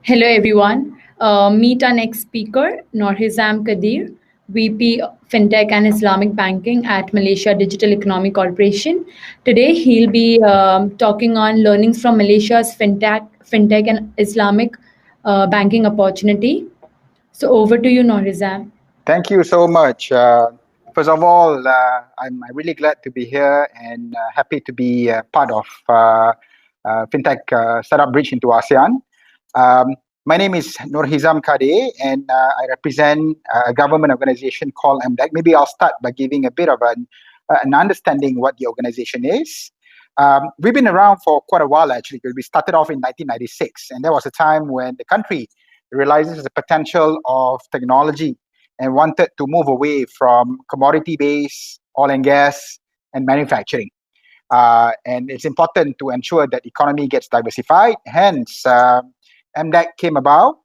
Hello everyone. Meet our next speaker, Norhizam Kadir, VP Fintech and Islamic Banking at Malaysia Digital Economic Corporation. Today he'll be talking on learnings from Malaysia's Fintech and Islamic banking opportunity. So over to you, Norhizam. Thank you so much. First of all, I'm really glad to be here and happy to be part of FinTech Startup Bridge into ASEAN. My name is Norhizam Kadir, and I represent a government organization called MDEC. Maybe I'll start by giving a bit of an understanding what the organization is. We've been around for quite a while, actually, because we started off in 1996, and there was a time when the country realizes the potential of technology and wanted to move away from commodity-based oil and gas and manufacturing. And it's important to ensure that the economy gets diversified. Hence, MDEC came about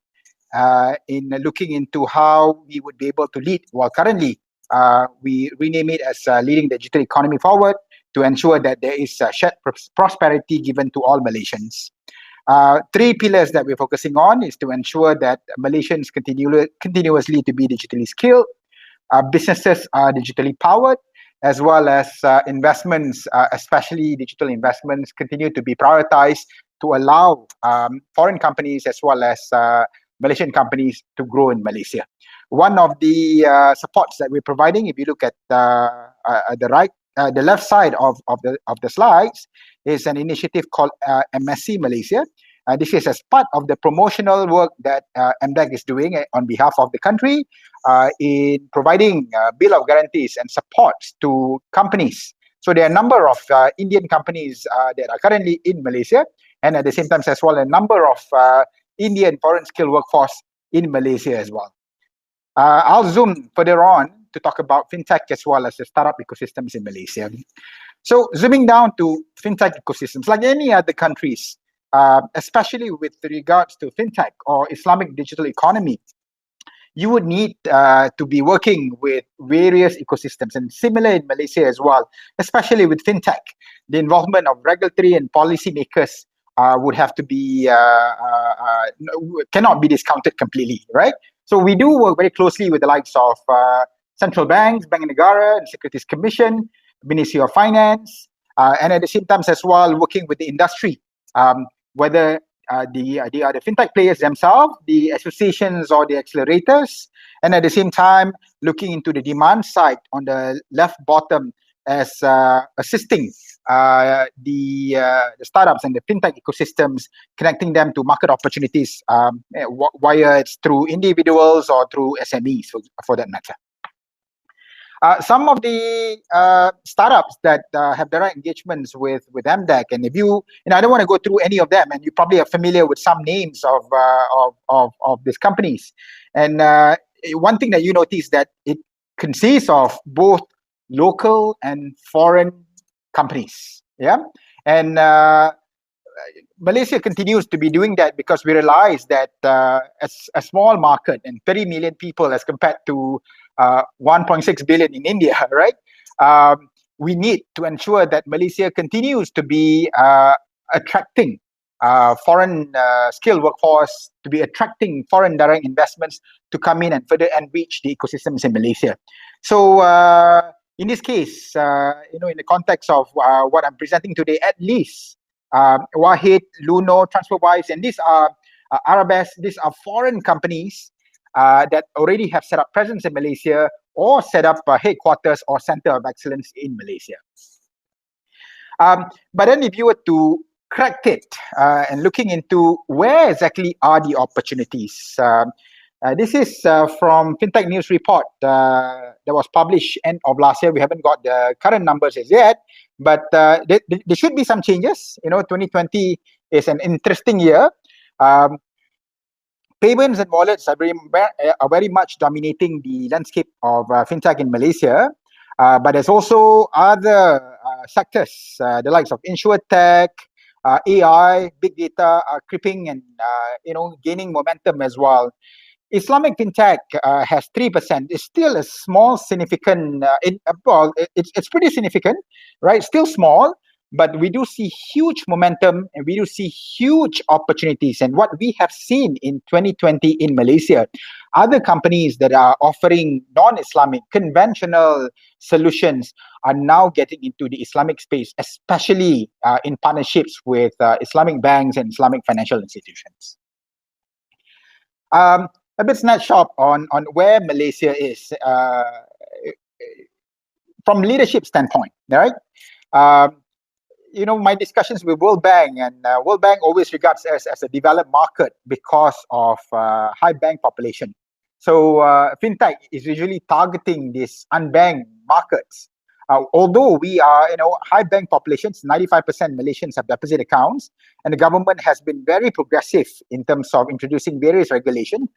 in looking into how we would be able to lead. Well, currently, we rename it as Leading the Digital Economy Forward to ensure that there is shared prosperity given to all Malaysians. Three pillars that we're focusing on is to ensure that Malaysians continuously to be digitally skilled, businesses are digitally powered, as well as investments, especially digital investments, continue to be prioritized to allow foreign companies as well as Malaysian companies to grow in Malaysia. One of the supports that we're providing, if you look at the left side of the slides, is an initiative called MSC Malaysia. This is as part of the promotional work that MDEC is doing on behalf of the country in providing bill of guarantees and supports to companies. So there are a number of Indian companies that are currently in Malaysia, and at the same time as well, a number of Indian foreign skilled workforce in Malaysia as well. I'll zoom further on to talk about fintech as well as the startup ecosystems in Malaysia. So zooming down to fintech ecosystems, like any other countries, especially with regards to fintech or Islamic digital economy, you would need to be working with various ecosystems, and similar in Malaysia as well, especially with fintech. The involvement of regulatory and policymakers would have to be, cannot be discounted completely, right? So we do work very closely with the likes of central banks, Bank Negara, and Securities Commission, Ministry of Finance, and at the same time as well, working with the industry, whether the fintech players themselves, the associations or the accelerators, and at the same time, looking into the demand side on the left bottom as assisting the startups and the fintech ecosystems, connecting them to market opportunities, whether it's through individuals or through SMEs, for that matter. Some of the startups that have direct engagements with MDEC, and if you I don't want to go through any of them, and you probably are familiar with some names of these companies. And one thing that you notice that it consists of both local and foreign companies, yeah. And Malaysia continues to be doing that because we realize that as a small market and 30 million people as compared to 1.6 billion in India, right? We need to ensure that Malaysia continues to be attracting foreign skilled workforce, to be attracting foreign direct investments to come in and further enrich the ecosystems in Malaysia. So in this case, in the context of what I'm presenting today, at least Wahid, Luno, TransferWise, and these are Arabes, these are foreign companies that already have set up presence in Malaysia or set up headquarters or center of excellence in Malaysia. But then if you were to crack it and looking into where exactly are the opportunities, this is from FinTech News Report that was published end of last year. We haven't got the current numbers as yet, but there should be some changes. 2020 is an interesting year. Payments and wallets are very much dominating the landscape of fintech in Malaysia, but there's also other sectors, the likes of insurtech, AI, big data are creeping and gaining momentum as well. Islamic Fintech has 3%. It's still a small, significant. It's pretty significant, right? Still small, but we do see huge momentum and we do see huge opportunities. And what we have seen in 2020 in Malaysia, other companies that are offering non-Islamic conventional solutions are now getting into the Islamic space, especially in partnerships with Islamic banks and Islamic financial institutions. A bit snapshot on where Malaysia is from leadership standpoint, right? My discussions with World Bank, and World Bank always regards us as a developed market because of high bank population. So fintech is usually targeting these unbanked markets. Although we are, high bank populations, 95% Malaysians have deposit accounts, and the government has been very progressive in terms of introducing various regulations,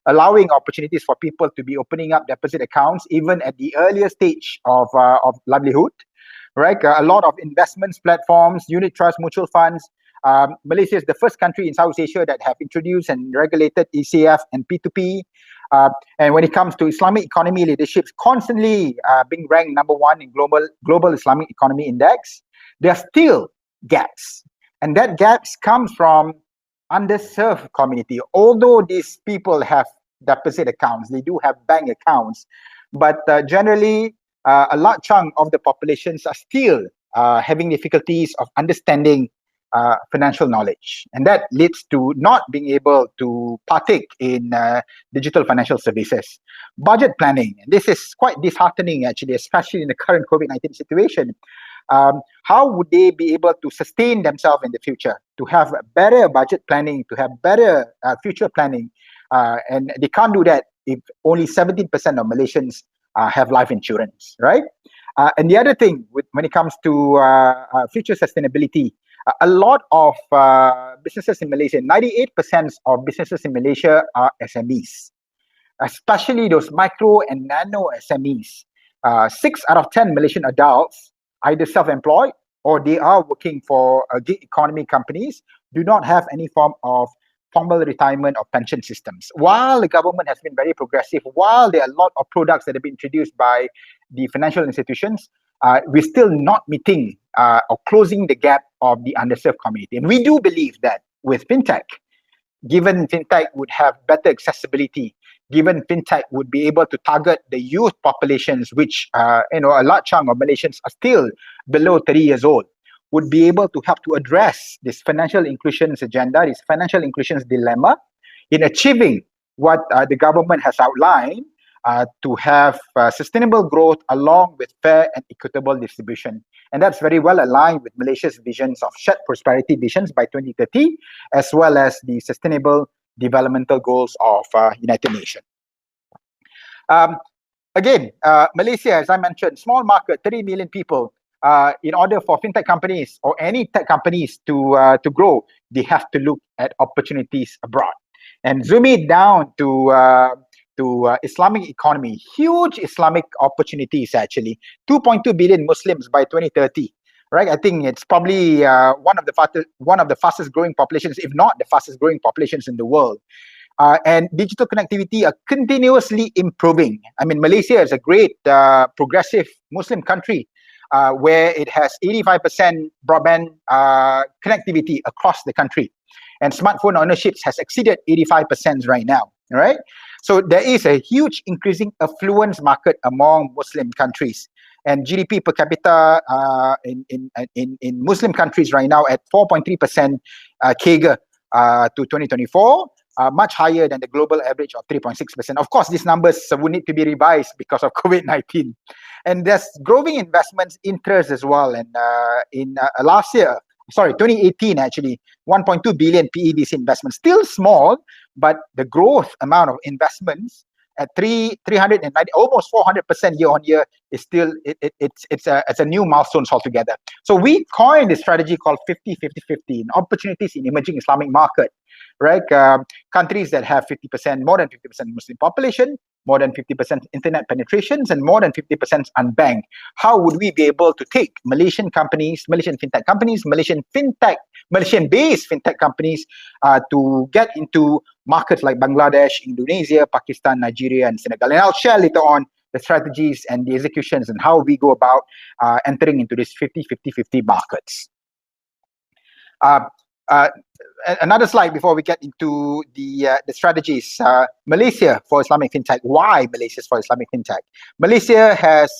allowing opportunities for people to be opening up deposit accounts even at the earlier stage of livelihood. Right, a lot of investments platforms, unit trusts, mutual funds. Malaysia is the first country in South Asia that have introduced and regulated ECF and P2P. And when it comes to Islamic economy leadership, constantly being ranked number one in global Islamic economy index. There are still gaps, and that gaps comes from underserved community. Although these people have deposit accounts, they do have bank accounts, but generally, a large chunk of the populations are still having difficulties of understanding financial knowledge. And that leads to not being able to partake in digital financial services. Budget planning, and this is quite disheartening actually, especially in the current COVID-19 situation. How would they be able to sustain themselves in the future, to have better budget planning, to have better future planning? And they can't do that if only 17% of Malaysians have life insurance, right? And the other thing, when it comes to future sustainability, a lot of businesses in Malaysia, 98% of businesses in Malaysia are SMEs, especially those micro and nano SMEs. 6 out of 10 Malaysian adults, either self-employed or they are working for gig economy companies, do not have any form of formal retirement or pension systems. While the government has been very progressive, while there are a lot of products that have been introduced by the financial institutions, we're still not meeting or closing the gap of the underserved community. And we do believe that with fintech, given fintech would have better accessibility, given fintech would be able to target the youth populations, which a large chunk of Malaysians are still below 30 years old, would be able to help to address this financial inclusions agenda, this financial inclusions dilemma, in achieving what the government has outlined to have sustainable growth along with fair and equitable distribution. And that's very well aligned with Malaysia's visions of shared prosperity visions by 2030, as well as the sustainable developmental goals of United Nations. Again, Malaysia, as I mentioned, small market, 30 million people. In order for fintech companies or any tech companies to grow, they have to look at opportunities abroad. And zoom it down to Islamic economy, huge Islamic opportunities actually. 2.2 billion Muslims by 2030. Right, I think it's probably one of the fastest growing populations, if not the fastest growing populations in the world. And digital connectivity are continuously improving. I mean, Malaysia is a great progressive Muslim country where it has 85% broadband connectivity across the country. And smartphone ownerships has exceeded 85% right now, right? So there is a huge increasing affluence market among Muslim countries. And GDP per capita in Muslim countries right now at 4.3% CAGR to 2024, much higher than the global average of 3.6%. Of course, these numbers will need to be revised because of COVID-19. And there's growing investments interest as well. And in last year, 2018 actually, 1.2 billion PEVC investments. Still small, but the growth amount of investments at 390, almost 400% year on year is still, it's a new milestone altogether. So we coined a strategy called 50-50-50, opportunities in emerging Islamic market, right? Countries that have 50%, more than 50% Muslim population, more than 50% internet penetrations, and more than 50% unbanked. How would we be able to take Malaysian companies, Malaysian fintech companies, Malaysian-based fintech companies to get into markets like Bangladesh, Indonesia, Pakistan, Nigeria, and Senegal? And I'll share later on the strategies and the executions and how we go about entering into this 50-50-50 markets. Another slide before we get into the strategies. Malaysia for Islamic Fintech. Why Malaysia for Islamic Fintech? Malaysia has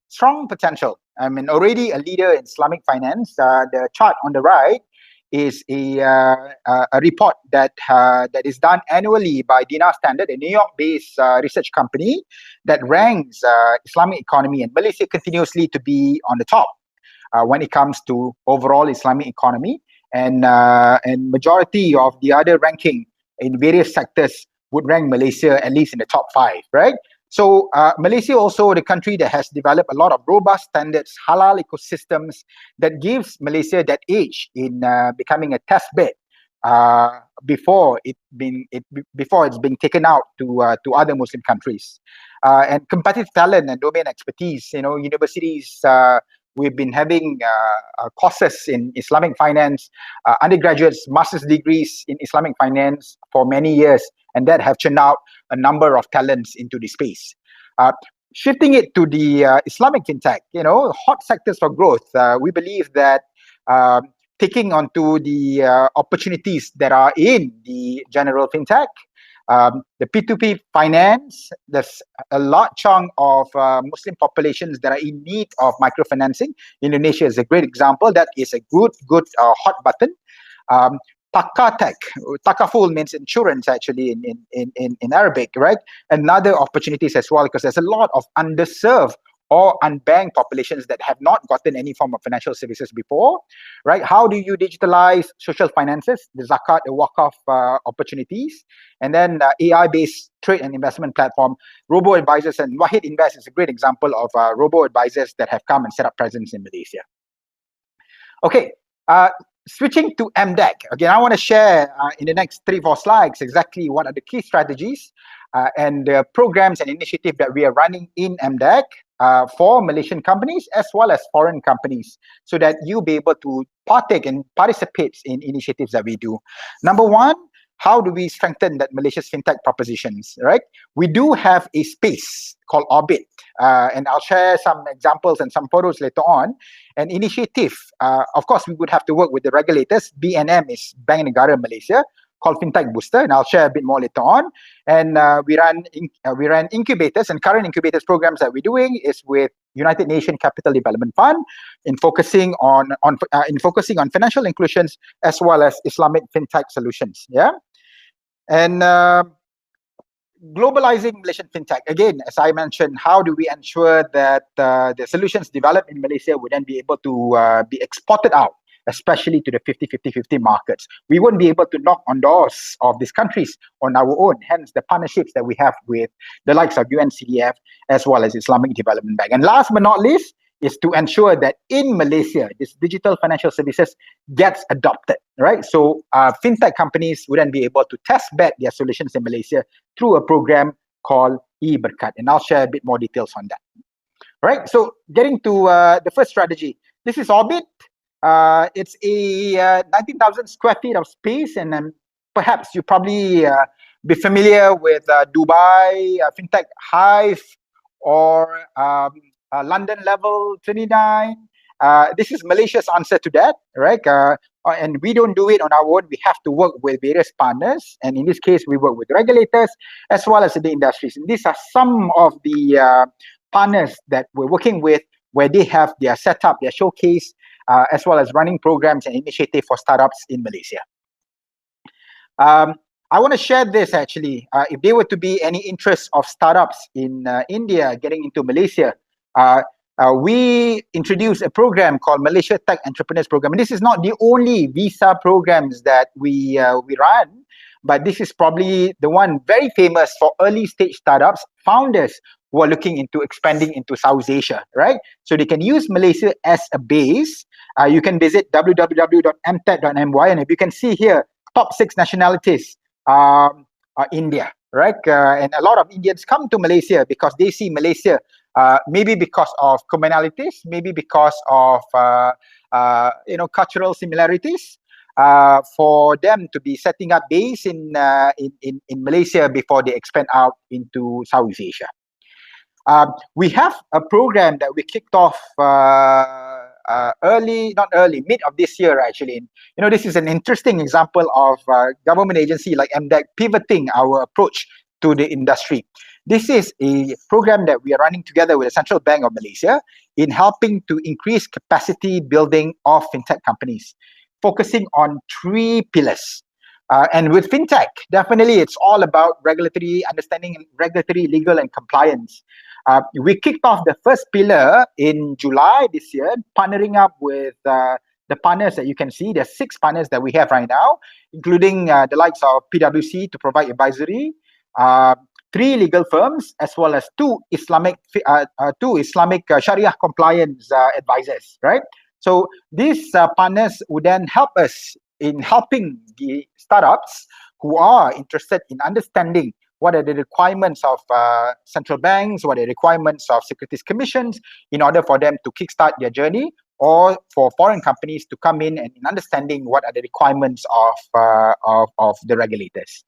strong potential. I mean, already a leader in Islamic finance. The chart on the right is a report that is done annually by Dinar Standard, a New York-based research company that ranks Islamic economy, and Malaysia continuously to be on the top when it comes to overall Islamic economy, and majority of the other ranking in various sectors would rank Malaysia at least in the top 5, right? So Malaysia also the country that has developed a lot of robust standards, halal ecosystems that gives Malaysia that edge in becoming a test bed before it's being taken out to other Muslim countries. And competitive talent and domain expertise, universities. We've been having courses in Islamic finance, undergraduates, master's degrees in Islamic finance for many years, and that have churned out a number of talents into the space. Shifting it to the Islamic fintech, hot sectors for growth. We believe that taking onto the opportunities that are in the general fintech, the P2P finance, there's a large chunk of Muslim populations that are in need of microfinancing. Indonesia is a great example. That is a good hot button. Takatech, takaful means insurance actually in Arabic, right? Another opportunities as well, because there's a lot of underserved or unbanked populations that have not gotten any form of financial services before, right? How do you digitalize social finances, the zakat, the wakaf opportunities, and then AI-based trade and investment platform, robo-advisors, and Wahid Invest is a great example of robo-advisors that have come and set up presence in Malaysia. Okay, switching to MDEC. Again, I want to share in the next 3-4 slides exactly what are the key strategies and the programs and initiatives that we are running in MDEC for Malaysian companies as well as foreign companies, so that you'll be able to partake and participate in initiatives that we do. Number one, how do we strengthen that Malaysia's fintech propositions, right? We do have a space called Orbit, and I'll share some examples and some photos later on. An initiative, of course, we would have to work with the regulators. BNM is Bank Negara Malaysia, called Fintech Booster, and I'll share a bit more later on. And we run incubators, and current incubators programs that we're doing is with United Nations Capital Development Fund in focusing on financial inclusions as well as Islamic fintech solutions. Yeah, and globalizing Malaysian fintech. Again, as I mentioned, how do we ensure that the solutions developed in Malaysia would then be able to be exported out, especially to the 50-50-50 markets? We won't be able to knock on doors of these countries on our own, hence the partnerships that we have with the likes of UNCDF as well as Islamic Development Bank. And last but not least is to ensure that in Malaysia, this digital financial services gets adopted, right? So fintech companies would then be able to test bed their solutions in Malaysia through a program called eBerkat. And I'll share a bit more details on that. All right, so getting to the first strategy. This is Orbit. It's a 19,000 square feet of space, and perhaps you probably be familiar with Dubai, Fintech Hive, or London Level 29. This is Malaysia's answer to that, right? And we don't do it on our own. We have to work with various partners, and in this case, we work with regulators as well as the industries. And these are some of the partners that we're working with, where they have their setup, their showcase, as well as running programs and initiative for startups in Malaysia. I want to share this actually. If there were to be any interest of startups in India getting into Malaysia, we introduced a program called Malaysia Tech Entrepreneurs Program. And this is not the only visa programs that we run, but this is probably the one very famous for early stage startups, founders who are looking into expanding into South Asia, right? So they can use Malaysia as a base. You can visit www.mtech.my, and if you can see here, top 6 nationalities are India, right? And a lot of Indians come to Malaysia because they see Malaysia, maybe because of commonalities, maybe because of cultural similarities, for them to be setting up base in Malaysia before they expand out into Southeast Asia. We have a program that we kicked off mid of this year actually. This is an interesting example of government agency like MDEC pivoting our approach to the industry. This is a program that we are running together with the Central Bank of Malaysia in helping to increase capacity building of fintech companies, focusing on 3 pillars. And with fintech, definitely it's all about regulatory understanding, regulatory, legal, and compliance. We kicked off the first pillar in July this year, partnering up with the partners that you can see. There's 6 partners that we have right now, including the likes of PwC to provide advisory, 3 legal firms, as well as 2 Islamic Sharia compliance advisors, right? So these partners would then help us in helping the startups who are interested in understanding what are the requirements of central banks, what are the requirements of securities commissions in order for them to kickstart their journey, or for foreign companies to come in and in understanding what are the requirements of the regulators.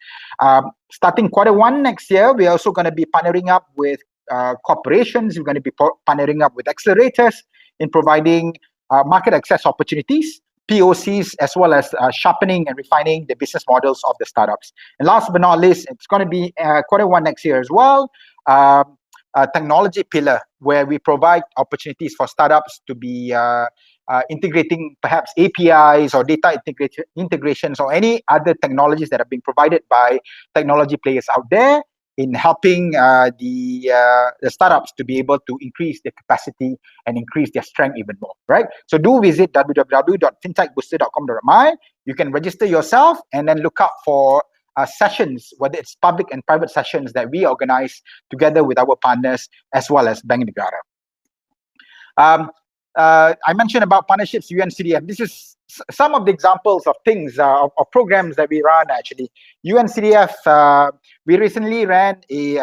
Starting Q1 next year, we're also going to be partnering up with corporations. We're going to be partnering up with accelerators in providing market access opportunities, POCs, as well as sharpening and refining the business models of the startups. And last but not least, it's going to be Q1 next year as well, a technology pillar where we provide opportunities for startups to be integrating perhaps APIs or data integrations or any other technologies that are being provided by technology players out there in helping the startups to be able to increase their capacity and increase their strength even more, right? So do visit www.fintechbooster.com.my. You can register yourself and then look out for sessions, whether it's public and private sessions that we organize together with our partners as well as Bank Negara. I mentioned about partnerships, UNCDF. This is some of the examples of things, of programs that we run actually. UNCDF, we recently ran a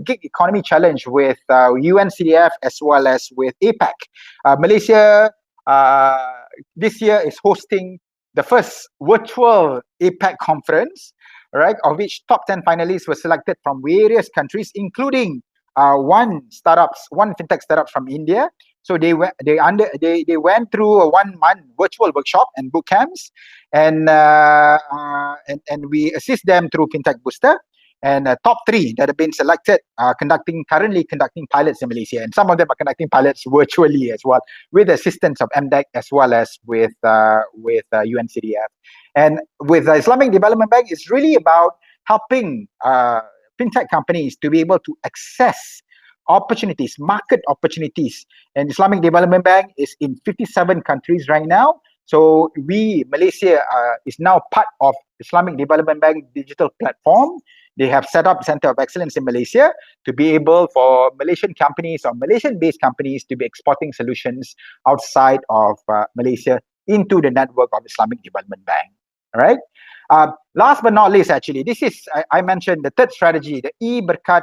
gig economy challenge with UNCDF as well as with APAC. Malaysia this year is hosting the first virtual APAC conference, right, of which top 10 finalists were selected from various countries, including one fintech startup from India. So they went through a 1-month virtual workshop and boot camps, and we assist them through Fintech Booster. And top 3 that have been selected are currently conducting pilots in Malaysia, and some of them are conducting pilots virtually as well, with the assistance of MDEC as well as with UNCDF. And with the Islamic Development Bank, it's really about helping fintech companies to be able to access opportunities, market opportunities. And Islamic Development Bank is in 57 countries right now. So Malaysia is now part of Islamic Development Bank digital platform. They have set up Center of Excellence in Malaysia to be able for Malaysian companies or Malaysian-based companies to be exporting solutions outside of Malaysia into the network of Islamic Development Bank. All right. Last but not least, actually, this is, I mentioned the third strategy, the e-Berkat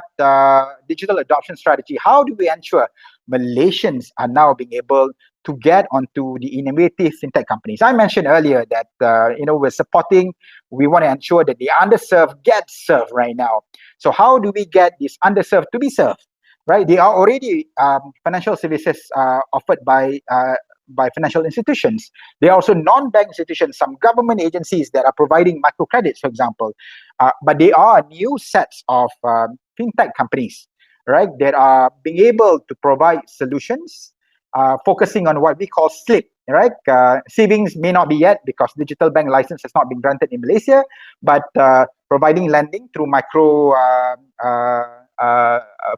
digital adoption strategy. How do we ensure Malaysians are now being able to get onto the innovative fintech companies? I mentioned earlier that, we want to ensure that the underserved get served right now. So how do we get these underserved to be served? Right? They are already financial services offered by financial institutions. There are also non-bank institutions, some government agencies that are providing microcredits, for example. But there are new sets of fintech companies, right, that are being able to provide solutions, focusing on what we call SLIP, right? Savings may not be yet because digital bank license has not been granted in Malaysia, but providing lending through micro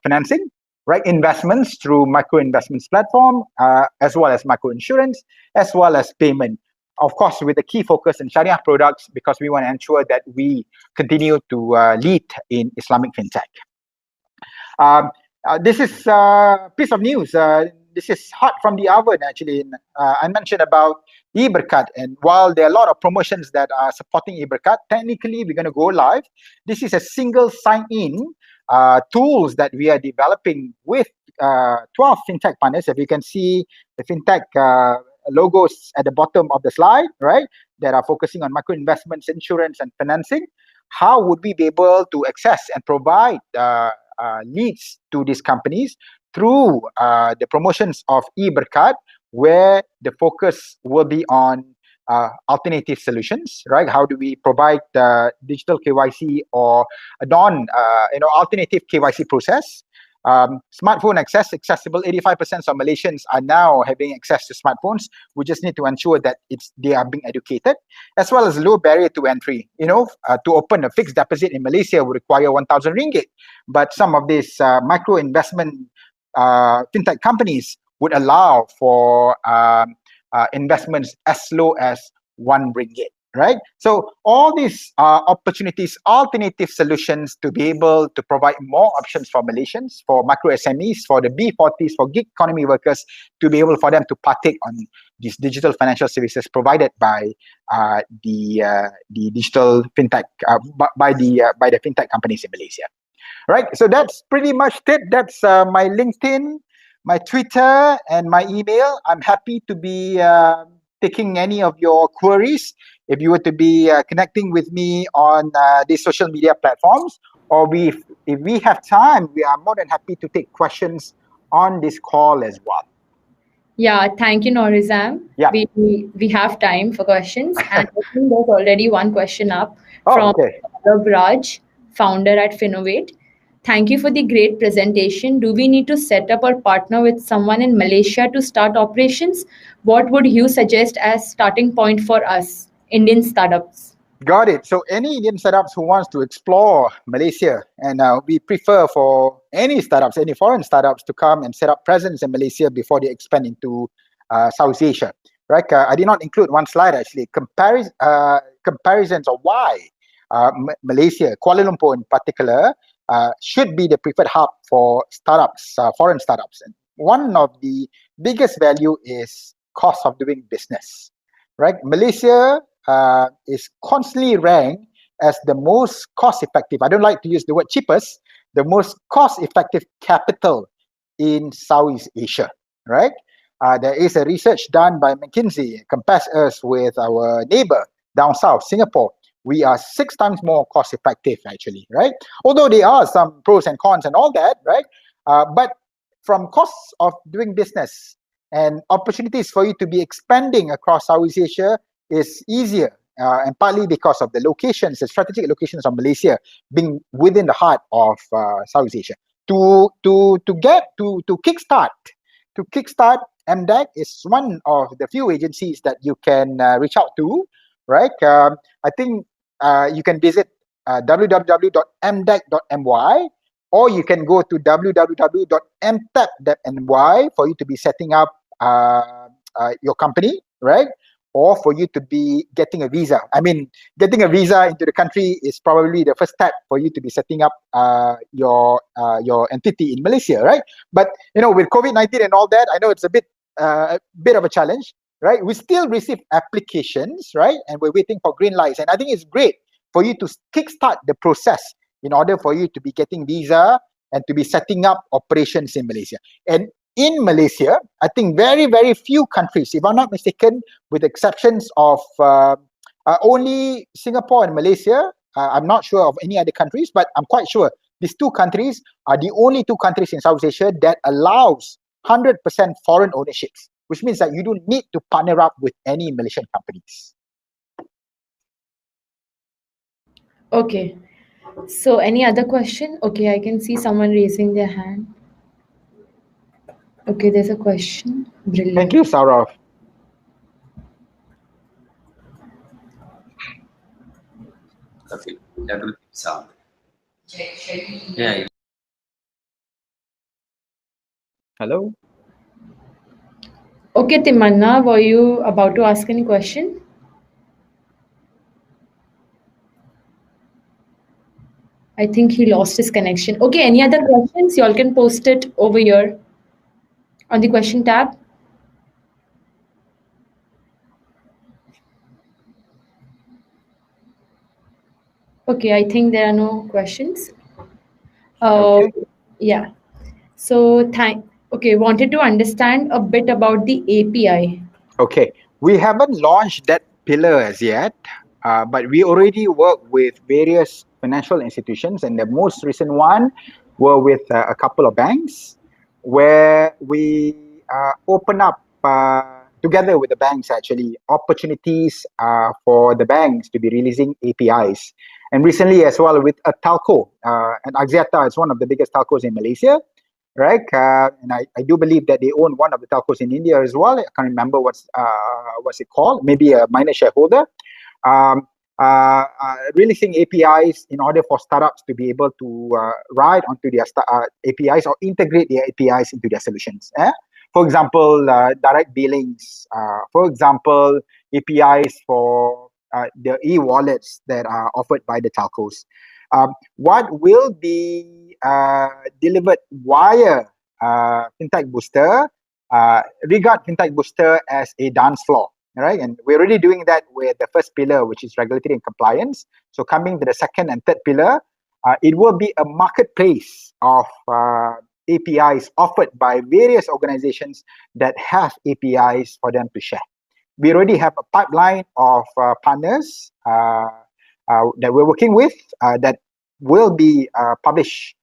financing, right? Investments through micro investments platform, as well as micro insurance, as well as payment. Of course, with a key focus in Sharia products, because we want to ensure that we continue to lead in Islamic fintech. This is a piece of news. This is hot from the oven, actually. I mentioned about e-Berkat, and while there are a lot of promotions that are supporting e-Berkat, technically we're going to go live. This is a single sign-in tools that we are developing with 12 fintech partners. If you can see the fintech logos at the bottom of the slide, right, that are focusing on micro investments, insurance, and financing. How would we be able to access and provide leads to these companies through the promotions of e-Berkat, where the focus will be on alternative solutions, right? How do we provide digital KYC or a alternative KYC process? Smartphone accessible. 85% of Malaysians are now having access to smartphones. We just need to ensure that they are being educated, as well as low barrier to entry. To open a fixed deposit in Malaysia would require 1,000 ringgit, but some of these micro investment fintech companies would allow for investments as low as 1 ringgit, right? So all these opportunities, alternative solutions to be able to provide more options for Malaysians, for micro SMEs, for the B40s, for gig economy workers, to be able for them to partake on these digital financial services provided by the digital fintech, by the fintech companies in Malaysia. Right, so that's pretty much it. That's my LinkedIn, my Twitter, and my email. I'm happy to be taking any of your queries. If you were to be connecting with me on these social media platforms, or if we have time, we are more than happy to take questions on this call as well. Yeah, thank you, Norizam. Yeah. We have time for questions, and I think there's already one question up from okay. Raj, founder at Finovate. Thank you for the great presentation. Do we need to set up or partner with someone in Malaysia to start operations? What would you suggest as starting point for us, Indian startups? Got it. So any Indian startups who wants to explore Malaysia, and we prefer for any startups, any foreign startups to come and set up presence in Malaysia before they expand into Southeast Asia. Right? I did not include one slide actually. Comparisons of why Malaysia, Kuala Lumpur in particular, should be the preferred hub for startups, foreign startups. And one of the biggest value is cost of doing business. Right? Malaysia is constantly ranked as the most cost-effective. I don't like to use the word cheapest. The most cost-effective capital in Southeast Asia. Right? There is a research done by McKinsey, compares us with our neighbor down south, Singapore. We are 6 times more cost effective actually, right? Although there are some pros and cons and all that, right? But from costs of doing business and opportunities for you to be expanding across Southeast Asia is easier, and partly because of the locations, the strategic locations of Malaysia being within the heart of Southeast Asia. To kickstart MDEC is one of the few agencies that you can reach out to, right? I think you can visit www.mdec.my, or you can go to www.mtap.my for you to be setting up your company, right? Or for you to be getting a visa. I mean, getting a visa into the country is probably the first step for you to be setting up your entity in Malaysia, right? But with COVID-19 and all that, I know it's a bit of a challenge, right? We still receive applications, right? And we're waiting for green lights. And I think it's great for you to kickstart the process in order for you to be getting visa and to be setting up operations in Malaysia. And in Malaysia, I think very, very few countries, if I'm not mistaken, with exceptions of only Singapore and Malaysia, I'm not sure of any other countries, but I'm quite sure these 2 countries are the only 2 countries in Southeast Asia that allows 100% foreign ownerships, which means that you don't need to partner up with any Malaysian companies. Okay. So any other question? Okay, I can see someone raising their hand. Okay, there's a question. Brilliant. Thank you, Saurav. Yeah. Hello? Okay, Timanna, were you about to ask any question? I think he lost his connection. Okay, any other questions? You all can post it over here on the question tab. Okay, I think there are no questions. Okay. Yeah. So wanted to understand a bit about the API. Okay. We haven't launched that pillar as yet, but we already work with various financial institutions, and the most recent one were with a couple of banks, where we open up together with the banks actually opportunities for the banks to be releasing APIs. And recently as well with a telco, and Axiata is one of the biggest telcos in Malaysia, right? And I do believe that they own one of the telcos in India as well. I can't remember what's it called. Maybe a minor shareholder. Um, Releasing APIs in order for startups to be able to ride onto their APIs or integrate their APIs into their solutions. For example, direct billings. For example, APIs for the e-wallets that are offered by the telcos. What will be delivered via Fintech Booster? Regard Fintech Booster as a dance floor, right? And we're already doing that with the first pillar, which is regulatory and compliance. So coming to the second and third pillar, it will be a marketplace of APIs offered by various organizations that have APIs for them to share. We already have a pipeline of partners that we're working with that will be published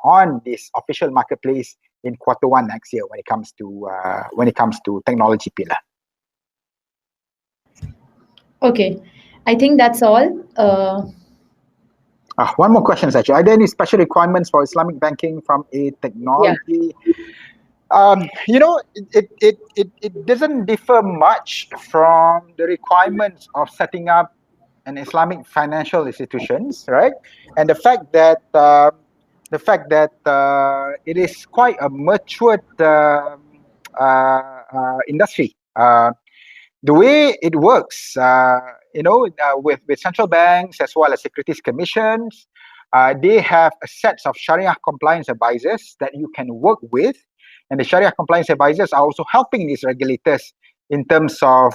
on this official marketplace in Q1 next year when it comes to technology pillar. Okay, I think that's all. One more question, actually. Are there any special requirements for Islamic banking from a technology? It doesn't differ much from the requirements of setting up an Islamic financial institutions, right? And the fact that it is quite a matured industry. The way it works, with central banks as well as securities commissions, they have a set of Sharia compliance advisors that you can work with. And the Sharia compliance advisors are also helping these regulators in terms of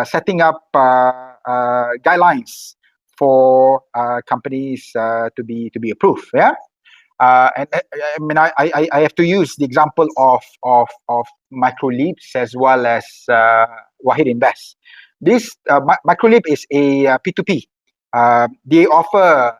setting up guidelines for companies to be approved. Yeah. And I mean, I have to use the example of Microleaps as well as Wahid Invest. This Microleap is a P2P. They offer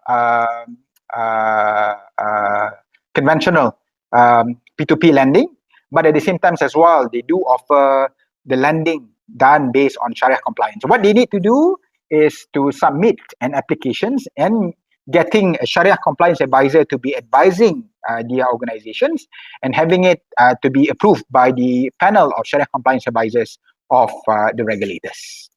conventional P2P lending, but at the same time as well, they do offer the lending done based on Sharia compliance. What they need to do is to submit an applications and getting a Sharia compliance advisor to be advising their organizations and having it to be approved by the panel of Sharia compliance advisors of the regulators.